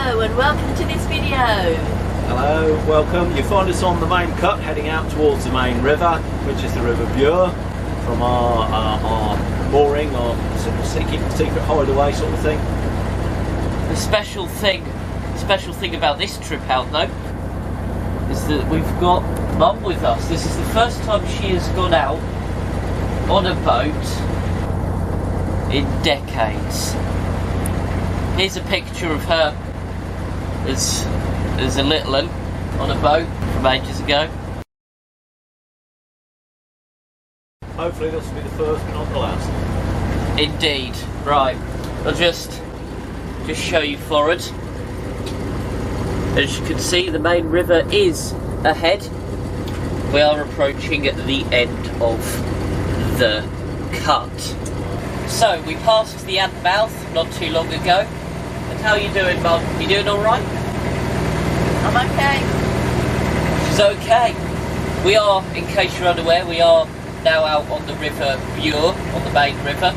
Hello and welcome to this video. Hello, welcome. You find us on the main cut heading out towards the main river, which is the River Bure, from our mooring, our sort of secret hideaway sort of thing. The special thing about this trip out though is that we've got Mum with us. This is the first time she has gone out on a boat in decades. Here's a picture of her as a little one on a boat from ages ago. Hopefully this will be the first but not the last. Indeed. Right, I'll just show you forward. As you can see, the main river is ahead. We are approaching the end of the cut. So we passed the ant mouth not too long ago. And how are you doing, Mum? You doing alright? I'm okay. She's okay. We are, in case you're unaware, we are now out on the River Bure, on the main river.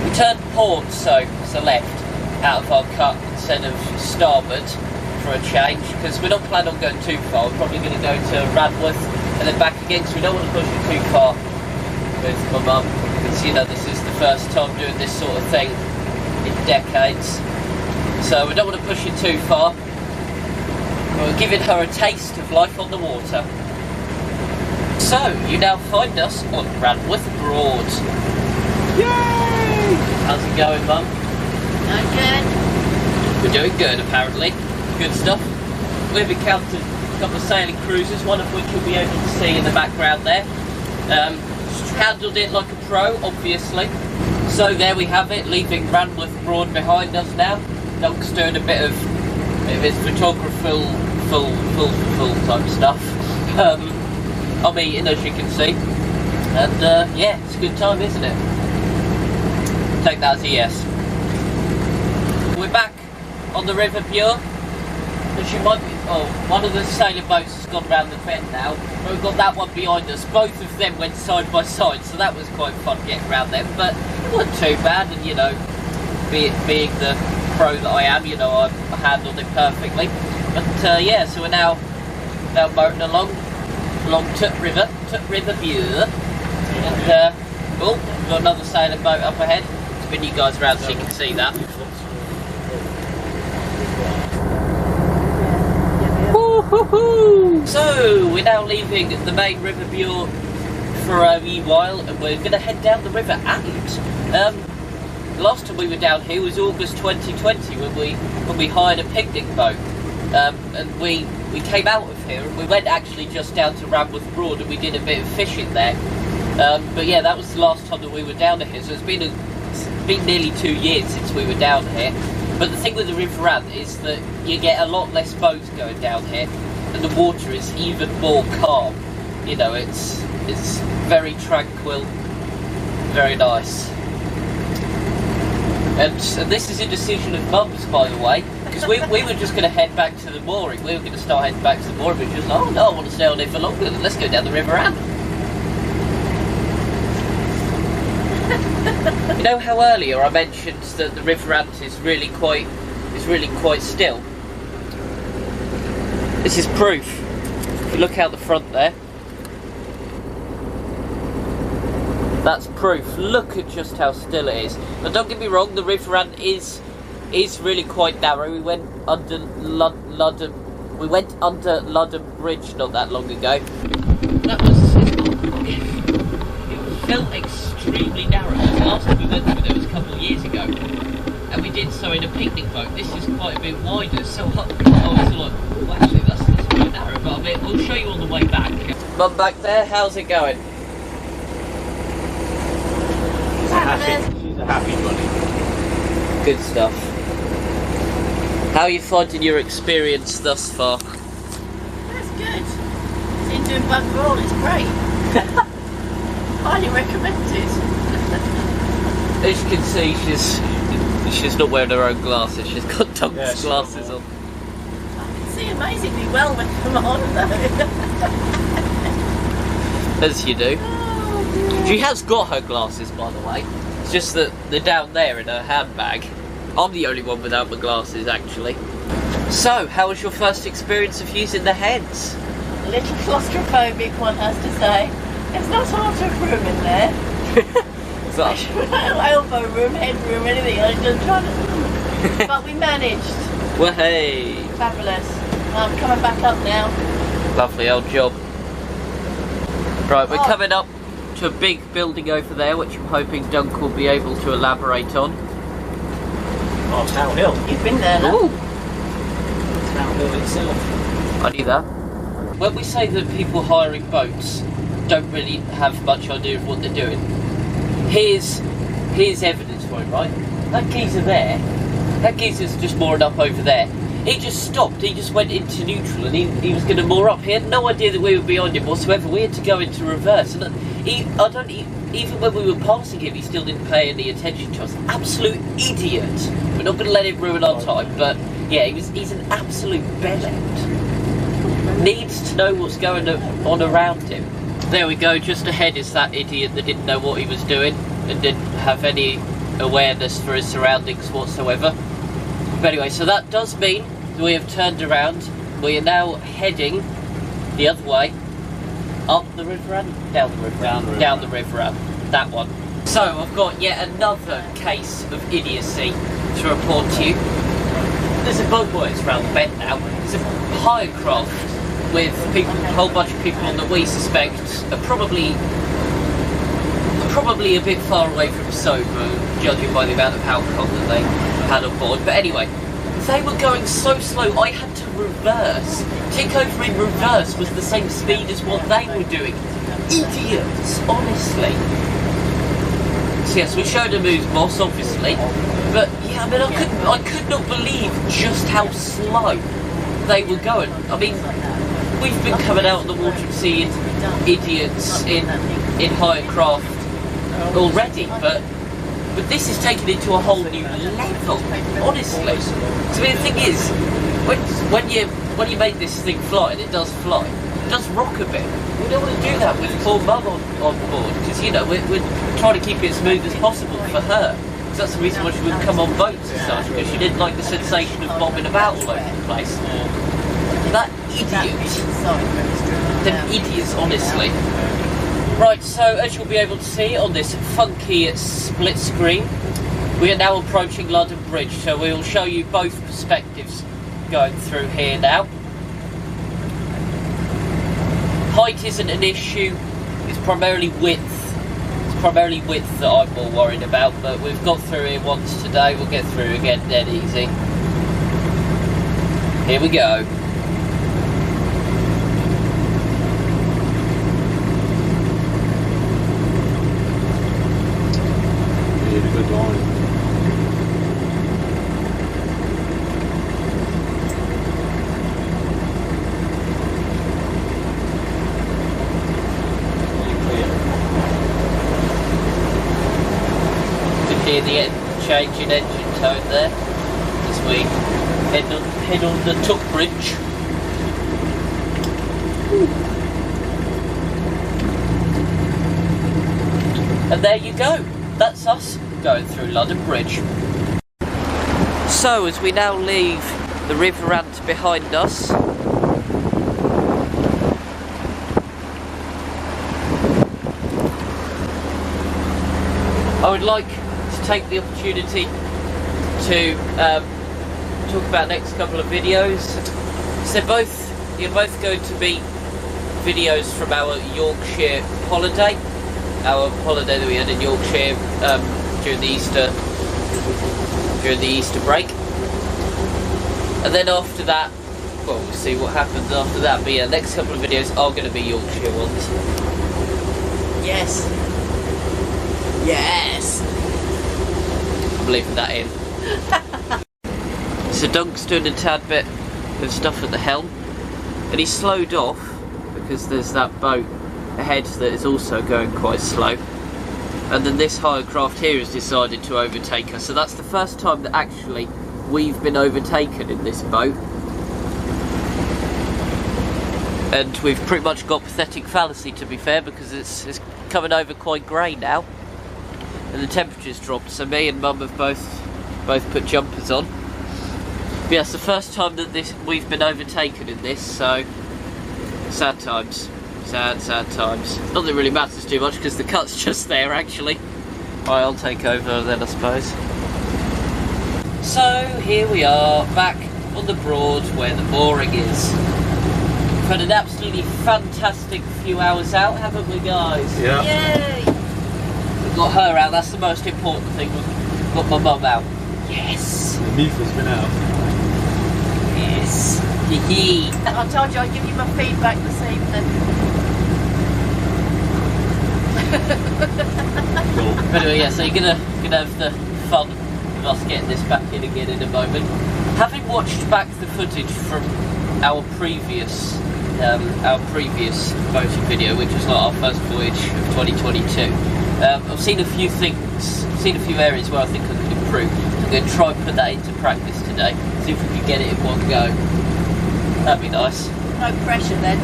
We turned port, so left, out of our cut instead of starboard for a change, because we're not planning on going too far. We're probably going to go to Radworth and then back again, so we don't want to push it too far with my mum, because you know this is the first time doing this sort of thing in decades, so we don't want to push it too far. We're giving her a taste of life on the water. So you now find us on Radworth Broad. Yay! How's it going, Mum? I'm good. We're doing good, apparently. Good stuff. We've encountered a couple of sailing cruisers, one of which you'll be able to see in the background there. Handled it like a pro, obviously. So there we have it, leaving Radworth Broad behind us now. Dunc's doing a bit of his photography full type stuff. I'm eating, as you can see. And yeah, it's a good time, isn't it? Take that as a yes. We're back on the River Bure. As you might be, one of the sailing boats has gone round the bend now. We've got that one behind us. Both of them went side by side, so that was quite fun getting around them. But it wasn't too bad, and you know, being the pro that I am, you know, I handled it perfectly. But yeah, so we're now boating along Tut River Bure, and oh, we've got another sailing boat up ahead. Spin you guys around so you can see that. So we're now leaving the main River Bure for a wee while, and we're going to head down the river. And the last time we were down here was August 2020 when we hired a picnic boat, and we came out of here and we went actually just down to Radworth Broad and we did a bit of fishing there. But yeah, that was the last time that we were down here. So it's been nearly 2 years since we were down here. But the thing with the River Ant is that you get a lot less boats going down here, and the water is even more calm. You know, it's very tranquil, very nice. And this is a decision of Mum's, by the way, because we were just going to head back to the mooring. We were going to start heading back to the mooring, but she was like, oh no, I want to stay on here for longer. Let's go down the River Ant. You know how earlier I mentioned that the River Ant is really quite still? This is proof. If you look out the front there, that's proof. Look at just how still it is. Now don't get me wrong, the River Ant is really quite narrow. We went under Ludden Bridge not that long ago. It felt extremely narrow. The last time we went through there was a couple of years ago, and we did so in a picnic boat. This is quite a bit wider, so I was like, well, actually that's quite narrow, but we'll show you on the way back. Mum back there, how's it going? She's a happy bunny. Good stuff. How are you finding your experience thus far? That's good. Seeing doing bug roll is great. Highly recommended. As you can see, she's not wearing her own glasses. She's got Dunc's glasses on. I can see amazingly well with them on though. As you do. Oh, she has got her glasses, by the way. It's just that they're down there in her handbag. I'm the only one without my glasses, actually. So, how was your first experience of using the heads? A little claustrophobic, one has to say. It's not hard to have room in there. Elbow room, head room, anything. I was just trying to... But we managed. Well, hey. Fabulous. I'm coming back up now. Lovely old job. Right, we're coming up to a big building over there, which I'm hoping Dunc will be able to elaborate on. Oh, Town Hill. You've been there, no? Ooh. Town Hill itself. I knew that. When we say that people hiring boats don't really have much idea of what they're doing, here's evidence for it, right? That geezer there, that geezer's just mooring up over there. He just stopped, he just went into neutral and he was going to moor up. He had no idea that we were behind him whatsoever. We had to go into reverse. And even when we were passing him, he still didn't pay any attention to us. Absolute idiot. We're not going to let him ruin our time, but yeah, he's an absolute bellend. Needs to know what's going on around him. There we go, just ahead is that idiot that didn't know what he was doing and didn't have any awareness for his surroundings whatsoever. But anyway, so that does mean that we have turned around. We are now heading the other way, up the river and down the river. Down the river and that one. So I've got yet another case of idiocy to report to you. There's a boat boys around the bend now. There's a hire craft with people, a whole bunch of people that we suspect are probably a bit far away from sober, judging by the amount of alcohol that they had on board. But anyway, they were going so slow I had to reverse. Tick over in reverse was the same speed as what they were doing. Idiots, honestly. So yes, we showed them who's boss, obviously. But yeah, I mean, I could not believe just how slow they were going. I mean, we've been coming out on the water and seeing idiots in hire craft already, but this is taken it to a whole new level, honestly. So the thing is, when you make this thing fly, and it does fly, it does rock a bit. We don't want to do that with poor mum on board, because you know we're trying to keep it as smooth as possible for her. Because that's the reason why she wouldn't come on boats and such, because she didn't like the sensation of bobbing about all over the place. That idiot. Them idiots, honestly. Right, so as you'll be able to see on this funky split screen, we are now approaching London Bridge, so we will show you both perspectives going through here now. Height isn't an issue, it's primarily width. It's primarily width that I'm more worried about, but we've got through here once today, we'll get through again dead easy. Here we go. Good line. You can hear the change in engine tone there as we head on the Tuck Bridge. And there you go. That's us going through London Bridge. So as we now leave the river rant behind us, I would like to take the opportunity to talk about the next couple of videos. So you're both going to be videos from our Yorkshire holiday. Our holiday that we had in Yorkshire during the Easter break, and then after that, well, we'll see what happens after that. But yeah, the next couple of videos are going to be Yorkshire ones. Yes. Yes. I'm leaving that in. So Dunc's doing a tad bit of stuff at the helm, and he slowed off because there's that boat ahead that is also going quite slow, and then this hire craft here has decided to overtake us. So that's the first time that actually we've been overtaken in this boat, and we've pretty much got pathetic fallacy, to be fair, because it's coming over quite grey now and the temperature's dropped, so me and Mum have both put jumpers on. But Yeah, it's the first time that we've been overtaken in this, so sad times. Sad times. Not that it really matters too much because the cut's just there actually. Right, I'll take over then, I suppose. So here we are, back on the Broad where the mooring is. We've had an absolutely fantastic few hours out, haven't we, guys? Yeah. Yay! We've got her out, that's the most important thing. We've got my mum out. Yes! The Mifa's been out. Yes. Hee. I told you I'd give you my feedback this evening. Cool. Anyway, yeah, so you're gonna have the fun of us getting this back in again in a moment. Having watched back the footage from our previous boating video, which was like our first voyage of 2022, I've seen a few things, seen a few areas where I think I could improve. So I'm going to try and put that into practice today, see if we can get it in one go. That'd be nice. No pressure then.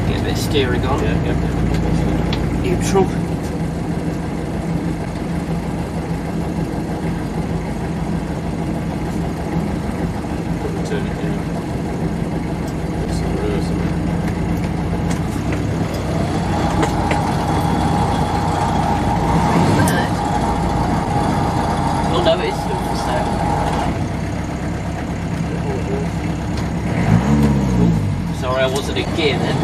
Get a bit of steering on. Yeah. Neutral. Turn it down. Put some reverse on it. Oh no, it is still for sale. Ooh, sorry, I wasn't in gear then.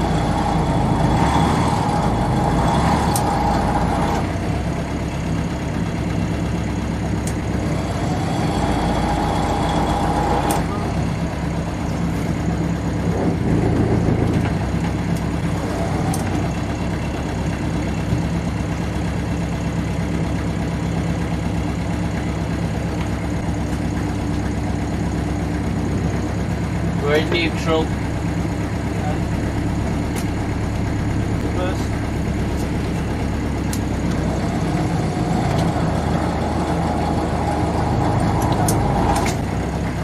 We're in neutral. Reverse.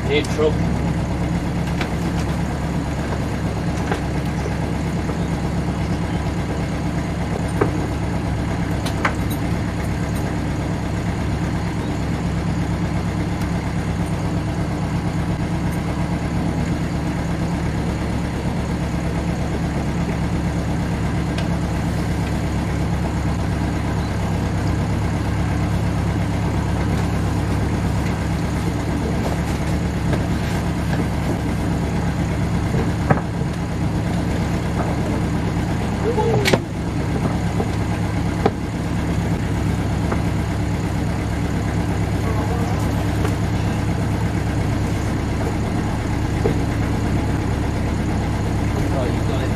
Neutral. Oh, you got it.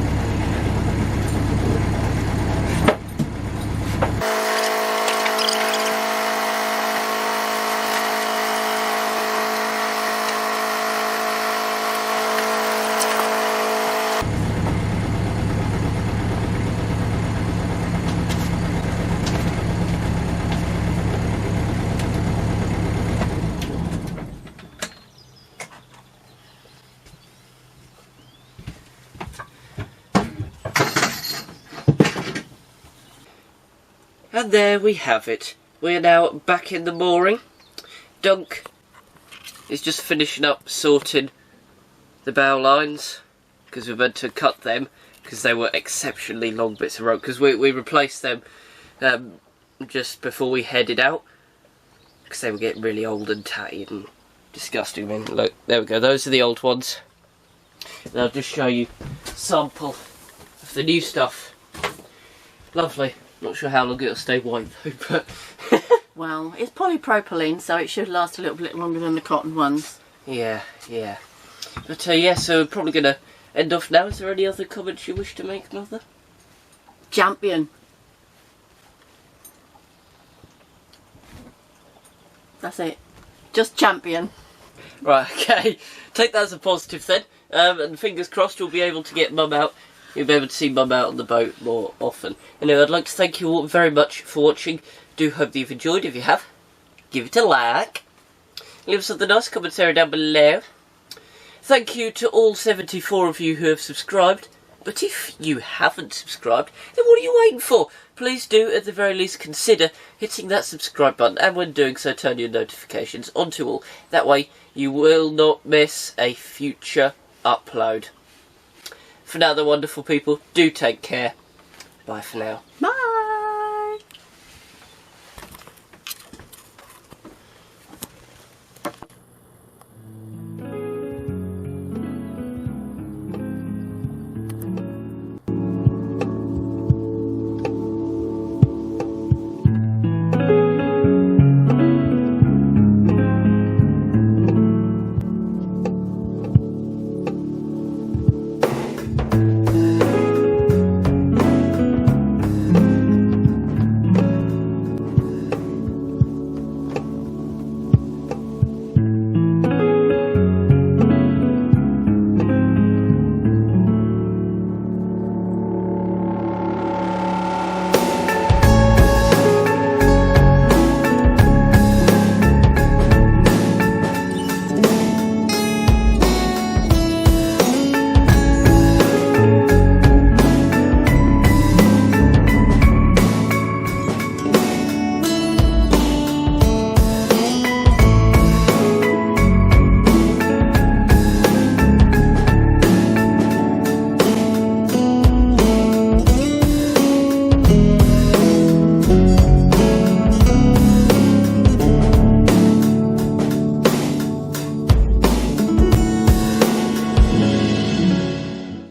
And there we have it. We are now back in the mooring. Dunc is just finishing up sorting the bow lines because we're meant to cut them because they were exceptionally long bits of rope because we replaced them just before we headed out because they were getting really old and tatty and disgusting. I mean, look, there we go. Those are the old ones. And I'll just show you a sample of the new stuff. Lovely. Not sure how long it'll stay white though, but... Well, it's polypropylene, so it should last a little bit longer than the cotton ones. Yeah. But yeah, so we're probably going to end off now. Is there any other comments you wish to make, Mother? Champion. That's it. Just champion. Right, okay. Take that as a positive then. And fingers crossed we'll be able to get Mum out. You'll be able to see Mum out on the boat more often. Anyway, I'd like to thank you all very much for watching. Do hope that you've enjoyed. If you have, give it a like. Leave us a nice comment area down below. Thank you to all 74 of you who have subscribed. But if you haven't subscribed, then what are you waiting for? Please do at the very least consider hitting that subscribe button, and when doing so turn your notifications on to all. That way you will not miss a future upload. For now, the wonderful people, do take care. Bye for now. Bye.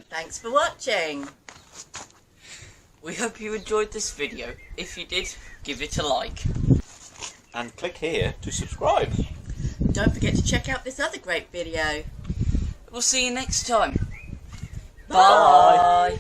Thanks for watching. We hope you enjoyed this video. If you did, give it a like. And click here to subscribe. Don't forget to check out this other great video. We'll see you next time. Bye. Bye.